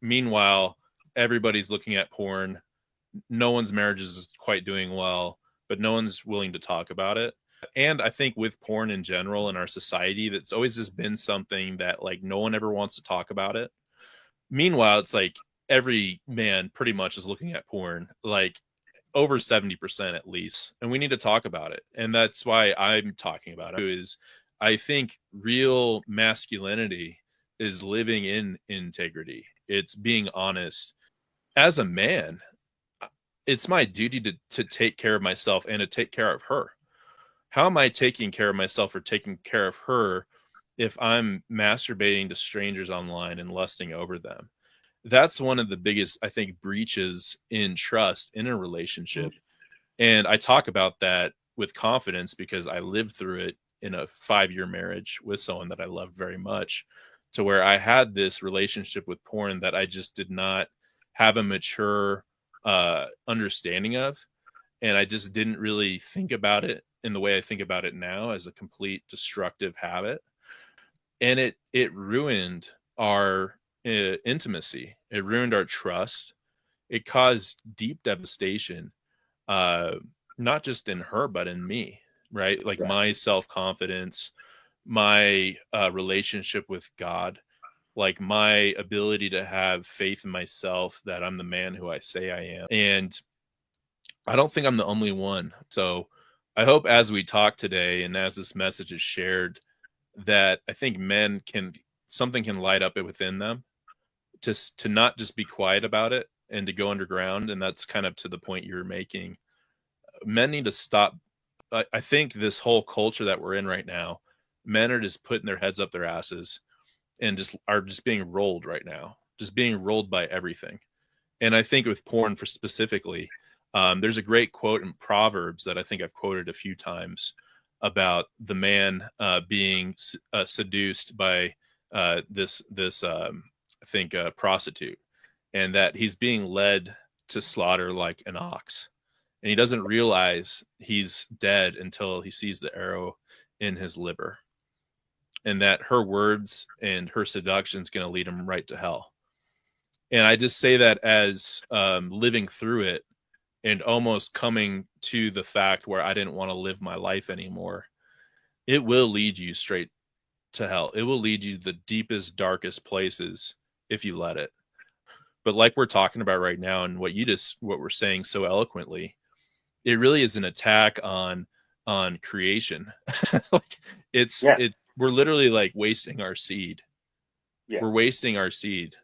Meanwhile, everybody's looking at porn. No one's marriage is quite doing well, but no one's willing to talk about it. And I think with porn in general in our society, that's always just been something that like no one ever wants to talk about it. Meanwhile, it's like every man pretty much is looking at porn, like over 70% at least, and we need to talk about it. And that's why I'm talking about it. Is I think real masculinity is living in integrity. It's being honest. As a man, it's my duty to take care of myself and to take care of her. How am I taking care of myself or taking care of her if I'm masturbating to strangers online and lusting over them? That's one of the biggest, I think, breaches in trust in a relationship. And I talk about that with confidence because I lived through it in a 5-year marriage with someone that I loved very much, to where I had this relationship with porn that I just did not have a mature understanding of. And I just didn't really think about it in the way I think about it now, as a complete destructive habit. And it ruined our intimacy. It ruined our trust. It caused deep devastation, uh, not just in her but in me. Right, like Right. my self confidence, my relationship with God, like my ability to have faith in myself that I'm the man who I say I am. And I don't think I'm the only one. So I hope as we talk today and as this message is shared, that I think men can, something can light up it within them to not just be quiet about it and to go underground. And that's kind of to the point you're making. Men need to stop. I think this whole culture that we're in right now, men are just putting their heads up their asses and just are just being rolled right now, just being rolled by everything. And I think with porn for specifically, there's a great quote in Proverbs that I think I've quoted a few times about the man being seduced by this I think prostitute, and that he's being led to slaughter like an ox, and he doesn't realize he's dead until he sees the arrow in his liver, and that her words and her seduction is going to lead him right to hell. And I just say that as living through it and almost coming to the fact where I didn't want to live my life anymore. It will lead you straight to hell. It will lead you to the deepest, darkest places if you let it. But like we're talking about right now, and what we're saying so eloquently, it really is an attack on creation. Like Yeah. it's we're literally like wasting our seed. Yeah. We're wasting our seed.